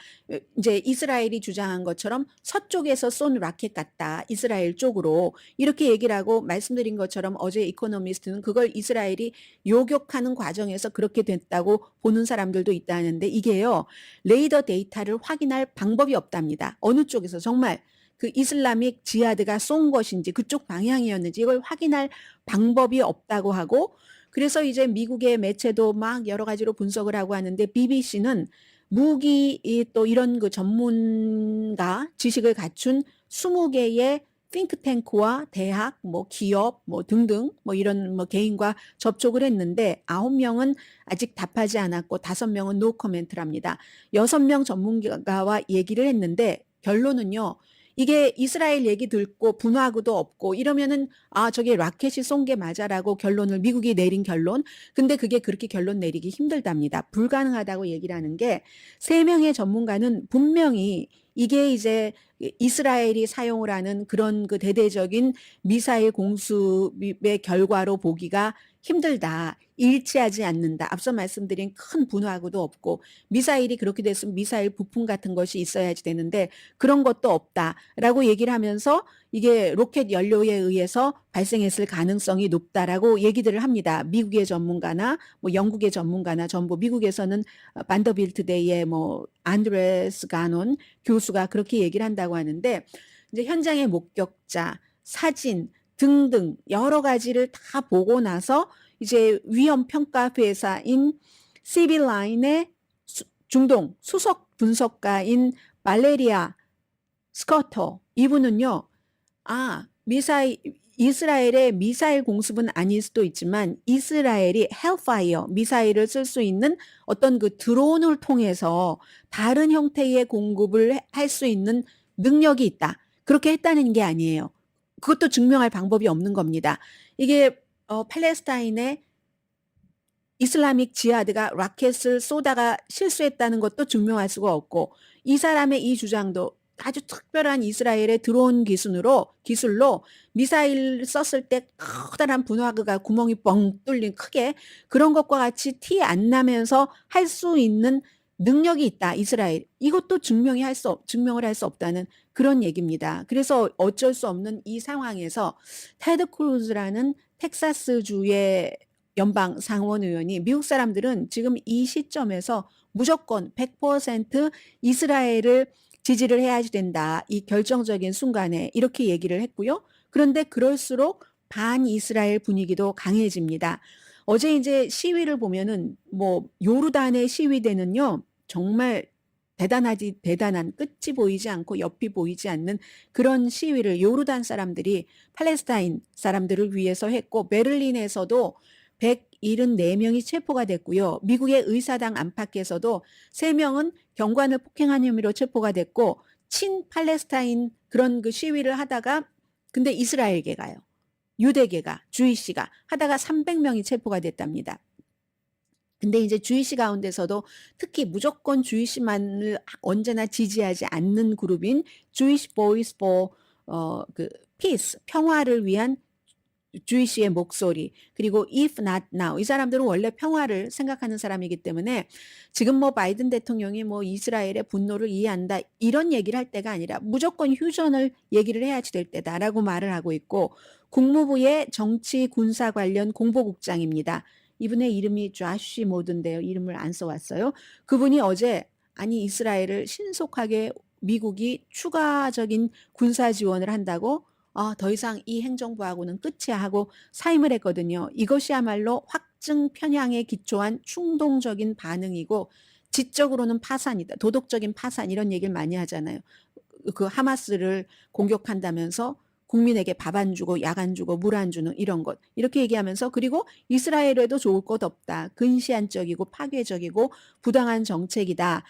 Speaker 2: 이제 이스라엘이 주장한 것처럼 서쪽에서 쏜 라켓 같다. 이스라엘 쪽으로 이렇게 얘기를 하고 말씀드린 것처럼 어제 이코노미스트는 그걸 이스라엘이 요격하는 과정에서 그렇게 됐다고 보는 사람들도 있다는데 이게요. 레이더 데이터를 확인할 방법이 없답니다. 어느 쪽에서 정말 그 이슬라믹 지하드가 쏜 것인지 그쪽 방향이었는지 이걸 확인할 방법이 없다고 하고 그래서 이제 미국의 매체도 막 여러 가지로 분석을 하고 하는데 BBC는 무기 또 이런 그 전문가 지식을 갖춘 20개의 띵크탱크와 대학, 뭐 기업, 뭐 등등 뭐 이런 뭐 개인과 접촉을 했는데 9명은 아직 답하지 않았고 5명은 노 코멘트랍니다. 6명 전문가와 얘기를 했는데 결론은요. 이게 이스라엘 얘기 듣고 분화구도 없고 이러면은 저게 라켓이 쏜 게 맞아라고 결론을 미국이 내린 결론. 근데 그게 그렇게 결론 내리기 힘들답니다. 불가능하다고 얘기를 하는 게 3명의 전문가는 분명히 이게 이제 이스라엘이 사용을 하는 그런 그 대대적인 미사일 공습의 결과로 보기가 힘들다. 일치하지 않는다. 앞서 말씀드린 큰 분화구도 없고 미사일이 그렇게 됐으면 미사일 부품 같은 것이 있어야지 되는데 그런 것도 없다라고 얘기를 하면서 이게 로켓 연료에 의해서 발생했을 가능성이 높다라고 얘기들을 합니다. 미국의 전문가나 뭐 영국의 전문가나 전부 미국에서는 반더빌트대의 뭐 안드레스 가논 교수가 그렇게 얘기를 한다고 하는데 이제 현장의 목격자, 사진 등등 여러 가지를 다 보고 나서 이제 위험 평가 회사인 시빌라인의 중동 수석 분석가인 말레리아 스커터 이분은요. 이스라엘의 미사일 공습은 아닐 수도 있지만 이스라엘이 헬파이어 미사일을 쓸 수 있는 어떤 그 드론을 통해서 다른 형태의 공급을 할 수 있는 능력이 있다. 그렇게 했다는 게 아니에요. 그것도 증명할 방법이 없는 겁니다. 이게 팔레스타인의 이슬라믹 지하드가 라켓을 쏘다가 실수했다는 것도 증명할 수가 없고 이 사람의 이 주장도 아주 특별한 이스라엘의 드론 기술로 미사일 썼을 때 커다란 분화구가 구멍이 뻥 뚫린 크게 그런 것과 같이 티 안 나면서 할 수 있는 능력이 있다. 이스라엘. 이것도 증명을 할 수 없다는 그런 얘기입니다. 그래서 어쩔 수 없는 이 상황에서 테드 크루즈라는 텍사스주의 연방 상원 의원이 미국 사람들은 지금 이 시점에서 무조건 100% 이스라엘을 지지를 해야지 된다. 이 결정적인 순간에 이렇게 얘기를 했고요. 그런데 그럴수록 반이스라엘 분위기도 강해집니다. 어제 이제 시위를 보면은 뭐 요르단의 시위대는요. 정말 대단한 끝이 보이지 않고 옆이 보이지 않는 그런 시위를 요르단 사람들이 팔레스타인 사람들을 위해서 했고 베를린에서도 174명이 체포가 됐고요. 미국의 의사당 안팎에서도 3명은 경관을 폭행한 혐의로 체포가 됐고 친 팔레스타인 그런 그 시위를 하다가 근데 이스라엘계가요. 유대계가 주이시가 하다가 300명이 체포가 됐답니다. 근데 이제 주이시 가운데서도 특히 무조건 주이시만을 언제나 지지하지 않는 그룹인 Jewish Voice for 그 Peace 평화를 위한 주이시의 목소리 그리고 if not now 이 사람들은 원래 평화를 생각하는 사람이기 때문에 지금 뭐 바이든 대통령이 뭐 이스라엘의 분노를 이해한다 이런 얘기를 할 때가 아니라 무조건 휴전을 얘기를 해야지 될 때다라고 말을 하고 있고 국무부의 정치 군사 관련 공보국장입니다. 이분의 이름이 좌쉬 모드인데요. 이름을 안 써왔어요. 그분이 어제 이스라엘을 신속하게 미국이 추가적인 군사 지원을 한다고 더 이상 이 행정부하고는 끝이야 하고 사임을 했거든요. 이것이야말로 확증 편향에 기초한 충동적인 반응이고 지적으로는 파산이다. 도덕적인 파산 이런 얘기를 많이 하잖아요. 그 하마스를 공격한다면서 국민에게 밥 안 주고 약 안 주고 물 안 주는 이런 것 이렇게 얘기하면서 그리고 이스라엘에도 좋을 것 없다. 근시안적이고 파괴적이고 부당한 정책이다.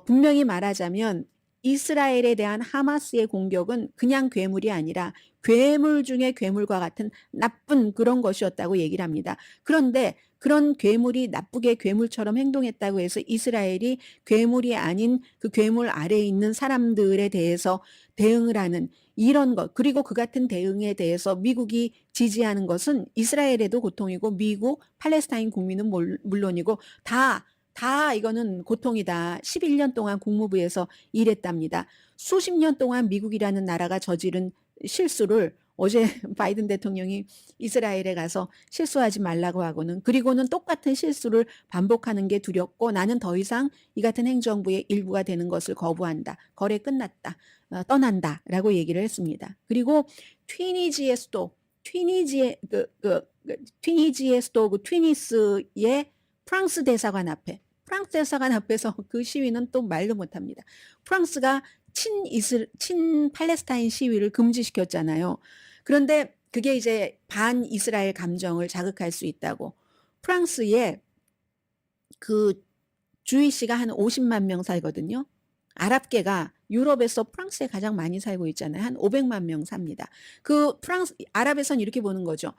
Speaker 2: 분명히 말하자면 이스라엘에 대한 하마스의 공격은 그냥 괴물이 아니라 괴물 중에 괴물과 같은 나쁜 그런 것이었다고 얘기를 합니다. 그런데 그런 괴물이 나쁘게 괴물처럼 행동했다고 해서 이스라엘이 괴물이 아닌 그 괴물 아래에 있는 사람들에 대해서 대응을 하는 이런 것 그리고 그 같은 대응에 대해서 미국이 지지하는 것은 이스라엘에도 고통이고 미국, 팔레스타인 국민은 물론이고 다 이거는 고통이다. 11년 동안 국무부에서 일했답니다. 수십 년 동안 미국이라는 나라가 저지른 실수를 어제 바이든 대통령이 이스라엘에 가서 실수하지 말라고 하고는 그리고는 똑같은 실수를 반복하는 게 두렵고 나는 더 이상 이 같은 행정부의 일부가 되는 것을 거부한다. 거래 끝났다. 떠난다라고 얘기를 했습니다. 그리고 튀니지의 수도 튀니지의 튀니지의 수도 그 튀니스의 프랑스 대사관 앞에서 그 시위는 또 말도 못합니다. 프랑스가 친 팔레스타인 시위를 금지시켰잖아요. 그런데 그게 이제 반 이스라엘 감정을 자극할 수 있다고. 프랑스에 그 주이시가 한 50만 명 살거든요. 아랍계가 유럽에서 프랑스에 가장 많이 살고 있잖아요. 한 500만 명 삽니다. 그 아랍에선 이렇게 보는 거죠.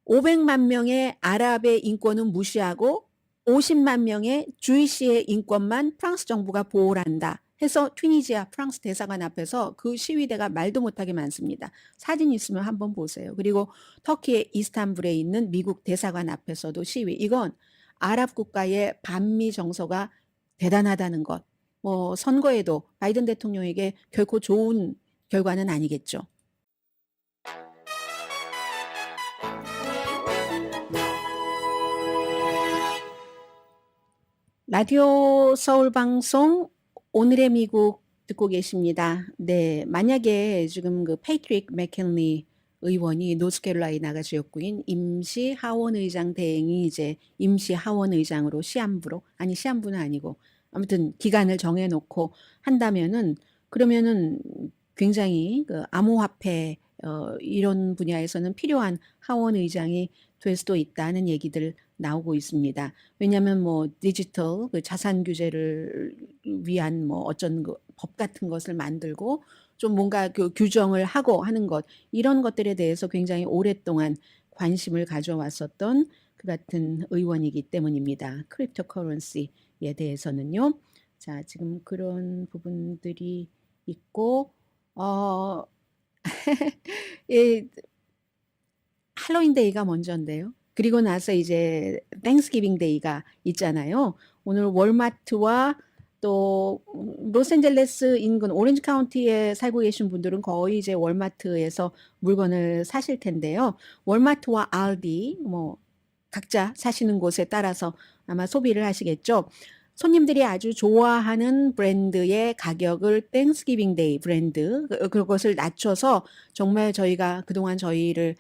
Speaker 2: 500만 명의 아랍의 인권은 무시하고 50만 명의 주이시의 인권만 프랑스 정부가 보호를 한다. 해서 튀니지아 프랑스 대사관 앞에서 그 시위대가 말도 못하게 많습니다. 사진 있으면 한번 보세요. 그리고 터키의 이스탄불에 있는 미국 대사관 앞에서도 시위. 이건 아랍 국가의 반미 정서가 대단하다는 것. 선거에도 바이든 대통령에게 결코 좋은 결과는 아니겠죠. 라디오 서울 방송 오늘의 미국 듣고 계십니다. 네, 만약에 지금 그 패트릭 맥켄리 의원이 노스캐롤라이나가 지역구인 임시 하원 의장 대행이 이제 임시 하원 의장으로 시한부는 아니고 아무튼 기간을 정해놓고 한다면은 그러면은 굉장히 그 암호화폐 이런 분야에서는 필요한 하원 의장이 될 수도 있다는 얘기들 나오고 있습니다. 왜냐하면 뭐 디지털 그 자산 규제를 위한 뭐 어쩐 그 법 같은 것을 만들고 좀 뭔가 그 규정을 하고 하는 것 이런 것들에 대해서 굉장히 오랫동안 관심을 가져왔었던 그 같은 의원이기 때문입니다. 크립토 커런시에 대해서는요. 자, 지금 그런 부분들이 있고 예, 할로윈 데이가 먼저인데요. 그리고 나서 이제 땡스기빙 데이가 있잖아요. 오늘 월마트와 또 로스앤젤레스 인근 오렌지 카운티에 살고 계신 분들은 거의 이제 월마트에서 물건을 사실 텐데요. 월마트와 알디 뭐 각자 사시는 곳에 따라서 아마 소비를 하시겠죠. 손님들이 아주 좋아하는 브랜드의 가격을 땡스기빙 데이 브랜드 그것을 낮춰서 정말 저희가 그동안 저희를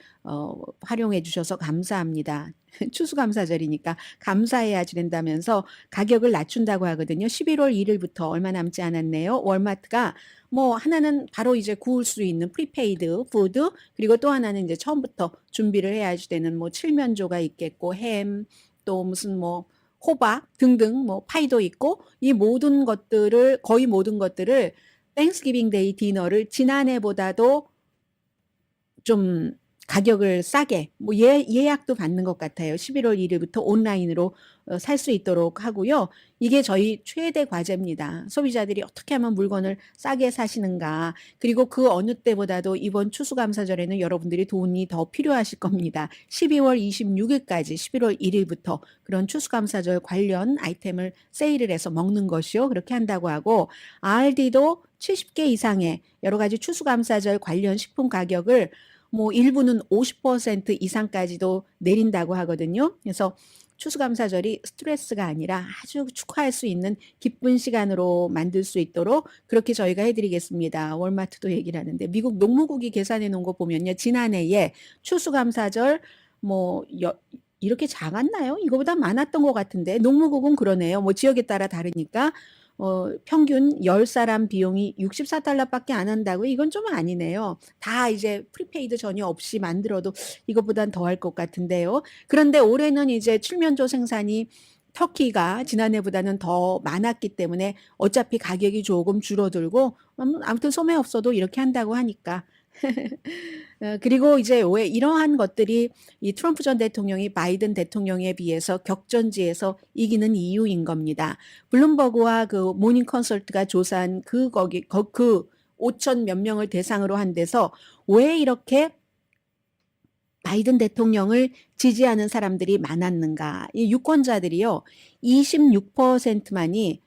Speaker 2: 활용해 주셔서 감사합니다. 추수감사절이니까 감사해야지 된다면서 가격을 낮춘다고 하거든요. 11월 1일부터 얼마 남지 않았네요. 월마트가 뭐 하나는 바로 이제 구울 수 있는 프리페이드 푸드 그리고 또 하나는 이제 처음부터 준비를 해야지 되는 뭐 칠면조가 있겠고 햄 또 무슨 뭐 호박 등등 뭐 파이도 있고 이 모든 것들을 거의 모든 것들을 땡스기빙 데이 디너를 지난해보다도 좀 가격을 싸게 뭐 예약도 받는 것 같아요. 11월 1일부터 온라인으로 살 수 있도록 하고요. 이게 저희 최대 과제입니다. 소비자들이 어떻게 하면 물건을 싸게 사시는가. 그리고 그 어느 때보다도 이번 추수감사절에는 여러분들이 돈이 더 필요하실 겁니다. 12월 26일까지 11월 1일부터 그런 추수감사절 관련 아이템을 세일을 해서 먹는 것이요. 그렇게 한다고 하고 RD도 70개 이상의 여러 가지 추수감사절 관련 식품 가격을 뭐 일부는 50% 이상까지도 내린다고 하거든요. 그래서 추수감사절이 스트레스가 아니라 아주 축하할 수 있는 기쁜 시간으로 만들 수 있도록 그렇게 저희가 해드리겠습니다. 월마트도 얘기를 하는데 미국 농무국이 계산해 놓은 거 보면요. 지난해에 추수감사절 뭐 이렇게 작았나요? 이거보다 많았던 것 같은데 농무국은 그러네요. 뭐 지역에 따라 다르니까 평균 10사람 비용이 $64밖에 안 한다고 이건 좀 아니네요. 다 이제 프리페이드 전혀 없이 만들어도 이것보단 더 할 것 같은데요. 그런데 올해는 이제 칠면조 생산이 터키가 지난해보다는 더 많았기 때문에 어차피 가격이 조금 줄어들고 아무튼 소매 없어도 이렇게 한다고 하니까. 그리고 이제 왜 이러한 것들이 이 트럼프 전 대통령이 바이든 대통령에 비해서 격전지에서 이기는 이유인 겁니다. 블룸버그와 그 모닝 컨설트가 조사한 그 5천 몇 명을 대상으로 한 데서 왜 이렇게 바이든 대통령을 지지하는 사람들이 많았는가? 이 유권자들이요, 26%만이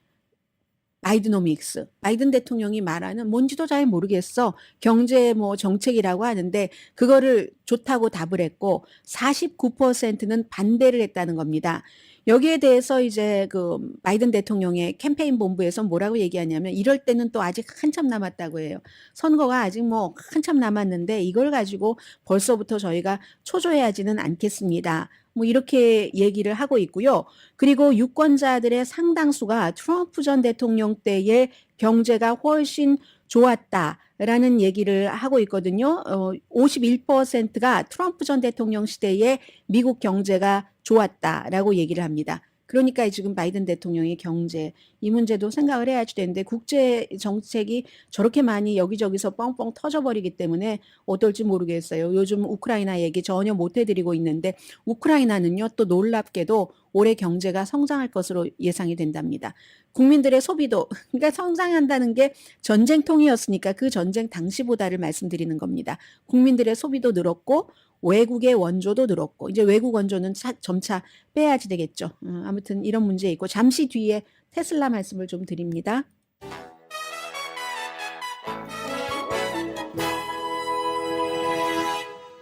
Speaker 2: 바이드노믹스, 바이든 대통령이 말하는 뭔지도 잘 모르겠어. 경제 뭐 정책이라고 하는데 그거를 좋다고 답을 했고 49%는 반대를 했다는 겁니다. 여기에 대해서 이제 그 바이든 대통령의 캠페인 본부에서 뭐라고 얘기하냐면 이럴 때는 또 아직 한참 남았다고 해요. 선거가 아직 뭐 한참 남았는데 이걸 가지고 벌써부터 저희가 초조해하지는 않겠습니다. 뭐 이렇게 얘기를 하고 있고요. 그리고 유권자들의 상당수가 트럼프 전 대통령 때의 경제가 훨씬 좋았다라는 얘기를 하고 있거든요. 51%가 트럼프 전 대통령 시대에 미국 경제가 좋았다라고 얘기를 합니다. 그러니까 지금 바이든 대통령의 경제 이 문제도 생각을 해야지 되는데 국제 정책이 저렇게 많이 여기저기서 뻥뻥 터져버리기 때문에 어떨지 모르겠어요. 요즘 우크라이나 얘기 전혀 못 해드리고 있는데 우크라이나는요 또 놀랍게도 올해 경제가 성장할 것으로 예상이 된답니다. 국민들의 소비도 그러니까 성장한다는 게 전쟁통이었으니까 그 전쟁 당시보다를 말씀드리는 겁니다. 국민들의 소비도 늘었고 외국의 원조도 늘었고 이제 외국 원조는 점차 빼야지 되겠죠. 아무튼 이런 문제 있고 잠시 뒤에 테슬라 말씀을 좀 드립니다.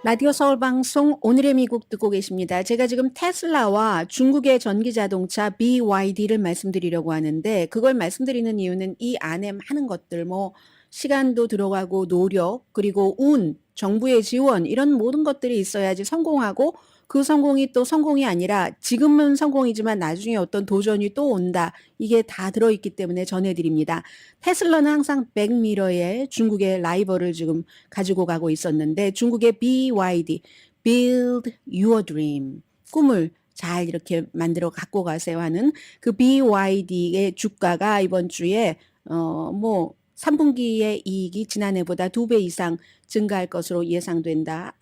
Speaker 2: 라디오 서울 방송 오늘의 미국 듣고 계십니다. 제가 지금 테슬라와 중국의 전기 자동차 BYD를 말씀드리려고 하는데 그걸 말씀드리는 이유는 이 안에 많은 것들 뭐 시간도 들어가고 노력 그리고 운, 정부의 지원 이런 모든 것들이 있어야지 성공하고 그 성공이 또 성공이 아니라 지금은 성공이지만 나중에 어떤 도전이 또 온다. 이게 다 들어있기 때문에 전해드립니다. 테슬라는 항상 백미러에 중국의 라이벌을 지금 가지고 가고 있었는데 중국의 BYD, Build Your Dream, 꿈을 잘 이렇게 만들어 갖고 가세요 하는 그 BYD의 주가가 이번 주에 뭐 3분기의 이익이 지난해보다 2배 이상 증가할 것으로 예상된다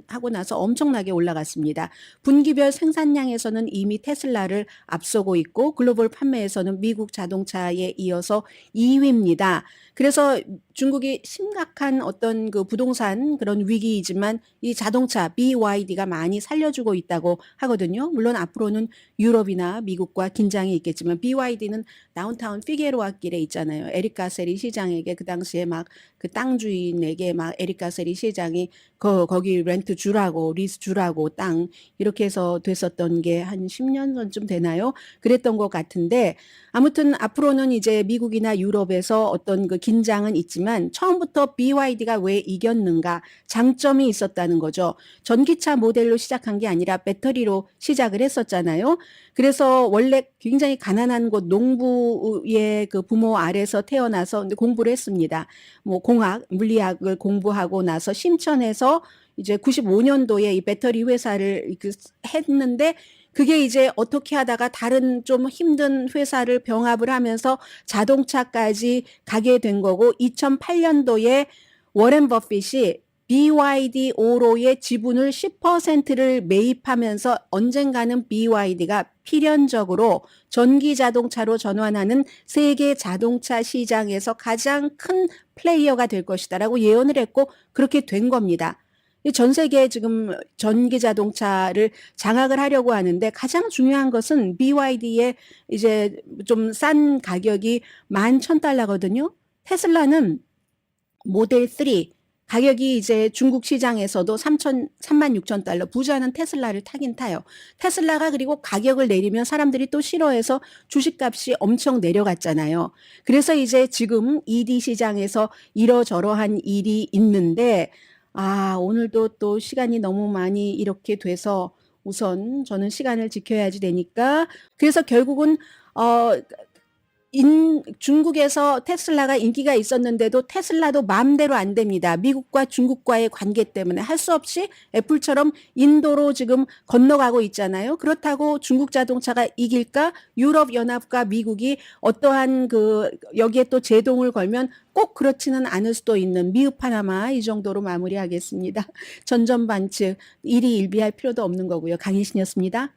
Speaker 2: 하고 나서 엄청나게 올라갔습니다. 분기별 생산량에서는 이미 테슬라를 앞서고 있고 글로벌 판매에서는 미국 자동차에 이어서 2위입니다. 그래서 중국이 심각한 어떤 그 부동산 그런 위기이지만 이 자동차 BYD가 많이 살려주고 있다고 하거든요. 물론 앞으로는 유럽이나 미국과 긴장이 있겠지만 BYD는 다운타운 피게로아 길에 있잖아요. 에릭 가세리 시장에게 그 당시에 막 그 땅 주인에게 막 에릭 가세리 시장이 거기 렌트 주라고 리스 주라고 땅 이렇게 해서 됐었던 게 한 10년 전쯤 되나요? 그랬던 것 같은데 아무튼 앞으로는 이제 미국이나 유럽에서 어떤 그 긴장은 있지만 처음부터 BYD가 왜 이겼는가 장점이 있었다는 거죠. 전기차 모델로 시작한 게 아니라 배터리로 시작을 했었잖아요. 그래서 원래 굉장히 가난한 곳 농부의 그 부모 아래서 태어나서 공부를 했습니다. 뭐 공학, 물리학을 공부하고 나서 심천에서 이제 95년도에 이 배터리 회사를 했는데 그게 이제 어떻게 하다가 다른 좀 힘든 회사를 병합을 하면서 자동차까지 가게 된 거고 2008년도에 워렌 버핏이 BYD 오로의 지분을 10%를 매입하면서 언젠가는 BYD가 필연적으로 전기 자동차로 전환하는 세계 자동차 시장에서 가장 큰 플레이어가 될 것이다라고 예언을 했고 그렇게 된 겁니다. 전 세계에 지금 전기 자동차를 장악을 하려고 하는데 가장 중요한 것은 BYD의 이제 좀 싼 가격이 $11,000거든요. 테슬라는 모델 3 가격이 이제 중국 시장에서도 $36,000 부자는 테슬라를 타긴 타요. 테슬라가 그리고 가격을 내리면 사람들이 또 싫어해서 주식값이 엄청 내려갔잖아요. 그래서 이제 지금 ED 시장에서 이러저러한 일이 있는데 오늘도 또 시간이 너무 많이 이렇게 돼서 우선 저는 시간을 지켜야지 되니까 그래서 결국은 중국에서 테슬라가 인기가 있었는데도 테슬라도 마음대로 안 됩니다. 미국과 중국과의 관계 때문에 할 수 없이 애플처럼 인도로 지금 건너가고 있잖아요. 그렇다고 중국 자동차가 이길까? 유럽 연합과 미국이 어떠한 여기에 또 제동을 걸면 꼭 그렇지는 않을 수도 있는 미흡하나마 이 정도로 마무리하겠습니다. 전전반측 일희일비할 필요도 없는 거고요. 강희신이었습니다.